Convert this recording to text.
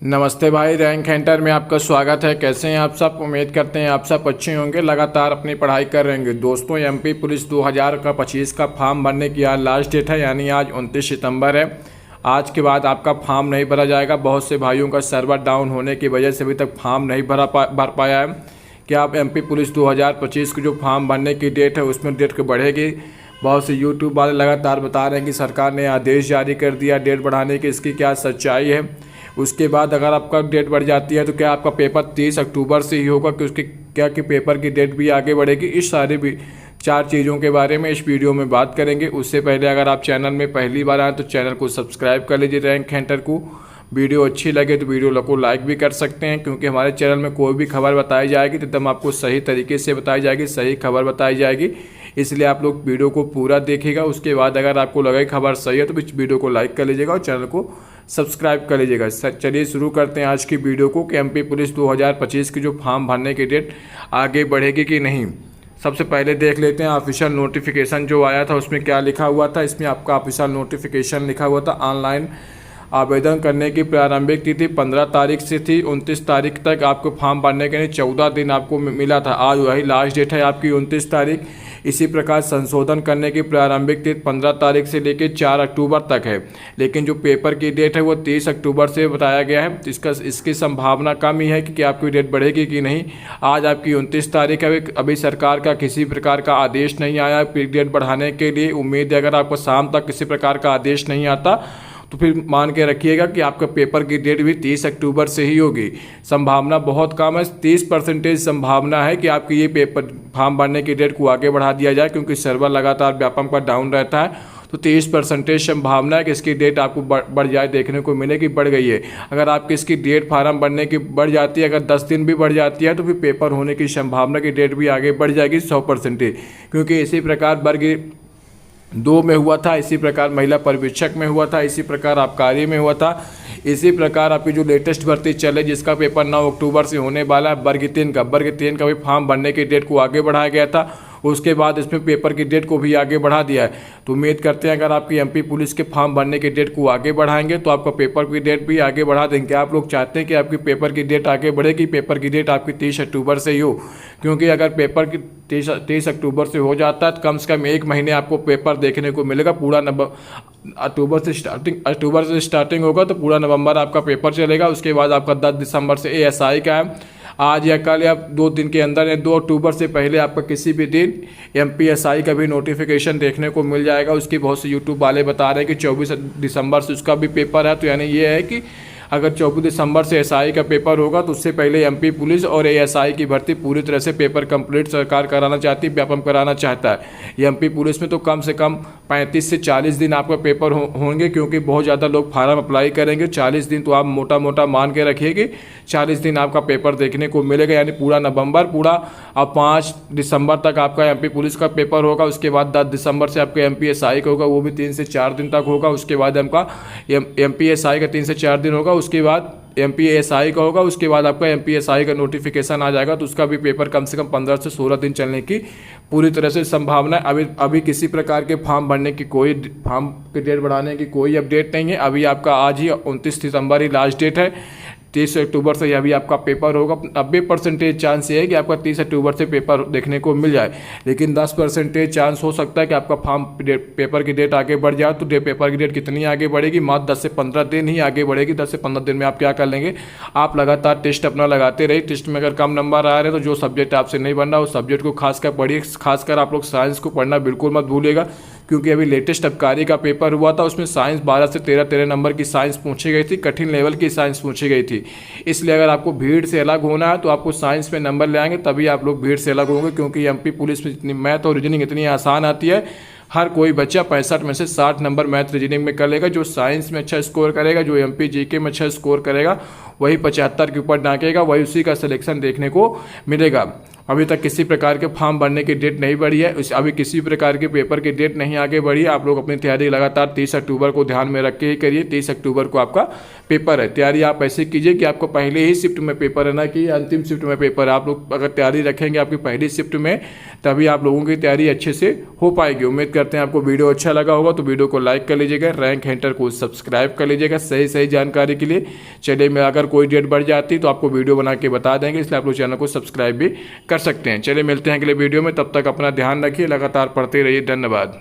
नमस्ते भाई, rank Hunter में आपका स्वागत है। कैसे हैं आप सब? उम्मीद करते हैं आप सब अच्छे होंगे, लगातार अपनी पढ़ाई कर रहे होंगे। दोस्तों, एमपी पुलिस 2025 का फॉर्म भरने की आज लास्ट डेट है, यानी आज 29 सितंबर है। आज के बाद आपका फॉर्म नहीं भरा जाएगा। बहुत से भाइयों का सर्वर डाउन होने की वजह से अभी तक फॉर्म नहीं भर पाया है। क्या आप एमपी पुलिस 2025 की जो फॉर्म भरने की डेट है उसमें डेट बढ़ेगी? बहुत से यूट्यूब वाले लगातार बता रहे हैं कि सरकार ने आदेश जारी कर दिया डेट बढ़ाने की। इसकी क्या सच्चाई है? उसके बाद अगर आपका डेट बढ़ जाती है तो क्या आपका पेपर 30 अक्टूबर से ही होगा कि उसकी क्या कि पेपर की डेट भी आगे बढ़ेगी? इस सारी भी 4 चीज़ों के बारे में इस वीडियो में बात करेंगे। उससे पहले अगर आप चैनल में पहली बार आए तो चैनल को सब्सक्राइब कर लीजिए रैंक हंटर को। वीडियो अच्छी लगे तो वीडियो को लाइक भी कर सकते हैं, क्योंकि हमारे चैनल में कोई भी खबर बताई जाएगी तो एकदम आपको सही तरीके से बताई जाएगी, सही खबर बताई जाएगी। इसलिए आप लोग वीडियो को पूरा देखिएगा। उसके बाद अगर आपको लगे खबर सही है तो इस वीडियो को लाइक कर लीजिएगा और चैनल को सब्सक्राइब कर लीजिएगा। चलिए शुरू करते हैं आज की वीडियो को कि एमपी पुलिस 2025 की जो फॉर्म भरने की डेट आगे बढ़ेगी कि नहीं। सबसे पहले देख लेते हैं ऑफिशियल नोटिफिकेशन जो आया था उसमें क्या लिखा हुआ था। इसमें आपका ऑफिशियल नोटिफिकेशन लिखा हुआ था, ऑनलाइन आवेदन करने की प्रारंभिक तिथि 15 तारीख से थी। 29 तारीख तक आपको फॉर्म भरने के लिए 14 दिन आपको मिला था। आज वही लास्ट डेट है आपकी 29 तारीख। इसी प्रकार संशोधन करने की प्रारंभिक तिथि 15 तारीख से लेकर 4 अक्टूबर तक है, लेकिन जो पेपर की डेट है वो 30 अक्टूबर से बताया गया है। इसकी संभावना कम ही है कि आपकी डेट बढ़ेगी कि नहीं। आज आपकी 29 तारीख है। अभी सरकार का किसी प्रकार का आदेश नहीं आया डेट बढ़ाने के लिए। उम्मीद है अगर आपको शाम तक किसी प्रकार का आदेश नहीं आता तो फिर मान के रखिएगा कि आपका पेपर की डेट भी 30 अक्टूबर से ही होगी। संभावना बहुत कम है, 30% संभावना है कि आपकी ये पेपर फॉर्म भरने की डेट को आगे बढ़ा दिया जाए, क्योंकि सर्वर लगातार व्यापक पर डाउन रहता है। तो 30% संभावना है कि इसकी डेट आपको बढ़ जाए, देखने को मिले कि बढ़ गई है। अगर आपकी इसकी डेट फॉर्म भरने की बढ़ जाती है, अगर 10 दिन भी बढ़ जाती है तो फिर पेपर होने की संभावना की डेट भी आगे बढ़ जाएगी 100%, क्योंकि इसी प्रकार वर्ग 2 में हुआ था, इसी प्रकार महिला पर्यवेक्षक में हुआ था, इसी प्रकार आबकारी में हुआ था, इसी प्रकार आपकी जो लेटेस्ट भर्ती चले जिसका पेपर 9 अक्टूबर से होने वाला है वर्ग 3 का भी फॉर्म भरने की डेट को आगे बढ़ाया गया था। उसके बाद इसमें पेपर की डेट को भी आगे बढ़ा दिया है। तो उम्मीद करते हैं अगर आपकी एमपी पुलिस के फॉर्म भरने की डेट को आगे बढ़ाएंगे तो आपका पेपर की डेट भी आगे बढ़ा देंगे। आप लोग चाहते हैं कि आपकी पेपर की डेट आगे बढ़ेगी, पेपर की डेट आपकी 30 अक्टूबर से ही हो, क्योंकि अगर पेपर की 30 अक्टूबर से हो जाता है तो कम से कम 1 महीने आपको पेपर देखने को मिलेगा। पूरा अक्टूबर से स्टार्टिंग होगा तो पूरा नवंबर आपका पेपर चलेगा। उसके बाद आपका 10 दिसंबर से एएसआई का है। आज या कल या 2 दिन के अंदर या 2 अक्टूबर से पहले आपका किसी भी दिन एमपीएसआई का भी नोटिफिकेशन देखने को मिल जाएगा। उसकी बहुत से यूट्यूब वाले बता रहे हैं कि 24 दिसंबर से उसका भी पेपर है। तो यानी ये है कि अगर 24 दिसंबर से एसआई का पेपर होगा तो उससे पहले एमपी पुलिस और एएसआई की भर्ती पूरी तरह से पेपर कंप्लीट सरकार कराना चाहती है, व्यापम कराना चाहता है। एमपी पुलिस में तो कम से कम 35 से 40 दिन आपका पेपर होंगे, क्योंकि बहुत ज़्यादा लोग फार्म अप्लाई करेंगे। 40 दिन तो आप मोटा मोटा मान के रखिएगा, 40 दिन आपका पेपर देखने को मिलेगा। यानी पूरा नवंबर, पूरा अब 5 दिसंबर तक आपका एमपी पुलिस का पेपर होगा। उसके बाद 10 दिसंबर से आपका एमपीएसआई का होगा, वो भी 3 से 4 दिन तक होगा। उसके बाद आपका एमपीएसआई का 3 से 4 दिन होगा। उसके बाद एमपीएसआई का होगा। उसके बाद आपका एमपीएसआई का नोटिफिकेशन आ जाएगा, तो उसका भी पेपर कम से कम 15 से 16 दिन चलने की पूरी तरह से संभावना है। अभी किसी प्रकार के फॉर्म भरने की फॉर्म की डेट बढ़ाने की कोई अपडेट नहीं है। अभी आपका आज ही 29 सितंबर ही लास्ट डेट है। 30 अक्टूबर से अभी आपका पेपर होगा। 90% चांस ये है कि आपका 30 अक्टूबर से पेपर देखने को मिल जाए, लेकिन 10% चांस हो सकता है कि आपका पेपर की डेट आगे बढ़ जाए। तो पेपर की डेट कितनी आगे बढ़ेगी? मात्र 10 से 15 दिन ही आगे बढ़ेगी। 10 से 15 दिन में आप क्या कर लेंगे? आप लगातार टेस्ट अपना लगाते रहिए। टेस्ट में अगर कम नंबर आ रहे हैं तो जो सब्जेक्ट आपसे नहीं बन रहा उस सब्जेक्ट को खासकर पढ़िए। खासकर आप लोग साइंस को पढ़ना बिल्कुल मत भूलिएगा, क्योंकि अभी लेटेस्ट आबकारी का पेपर हुआ था, उसमें साइंस 12 से 13 नंबर की साइंस पूछी गई थी, कठिन लेवल की साइंस पूछी गई थी। इसलिए अगर आपको भीड़ से अलग होना है तो आपको साइंस में नंबर ले आएंगे, तभी आप लोग भीड़ से अलग होंगे। क्योंकि एमपी पुलिस में इतनी मैथ और रीजनिंग इतनी आसान आती है, हर कोई बच्चा 65 में से 60 नंबर मैथ रीजनिंग में कर लेगा। जो साइंस में अच्छा स्कोर करेगा, जो एमपी जीके में अच्छा स्कोर करेगा, वही 75 के ऊपर डांकेगा, वही उसी का सिलेक्शन देखने को मिलेगा। अभी तक किसी प्रकार के फॉर्म भरने की डेट नहीं बढ़ी है, अभी किसी प्रकार के पेपर की डेट नहीं आगे बढ़ी है। आप लोग अपनी तैयारी लगातार 30 अक्टूबर को ध्यान में रख के ही करिए। 30 अक्टूबर को आपका पेपर है। तैयारी आप ऐसे कीजिए कि आपको पहले ही शिफ्ट में पेपर है, ना कि अंतिम शिफ्ट में पेपर है। आप लोग अगर तैयारी रखेंगे आपकी पहली शिफ्ट में, तभी आप लोगों की तैयारी अच्छे से हो पाएगी। उम्मीद करते हैं आपको वीडियो अच्छा लगा होगा, तो वीडियो को लाइक कर लीजिएगा, रैंक हंटर को सब्सक्राइब कर लीजिएगा सही जानकारी के लिए। चलिए, मैं अगर कोई डेट बढ़ जाती तो आपको वीडियो बना के बता देंगे, इसलिए आप लोग चैनल को सब्सक्राइब भी कर सकते हैं। चलिए मिलते हैं अगले वीडियो में, तब तक अपना ध्यान रखिए, लगातार पढ़ते रहिए। धन्यवाद।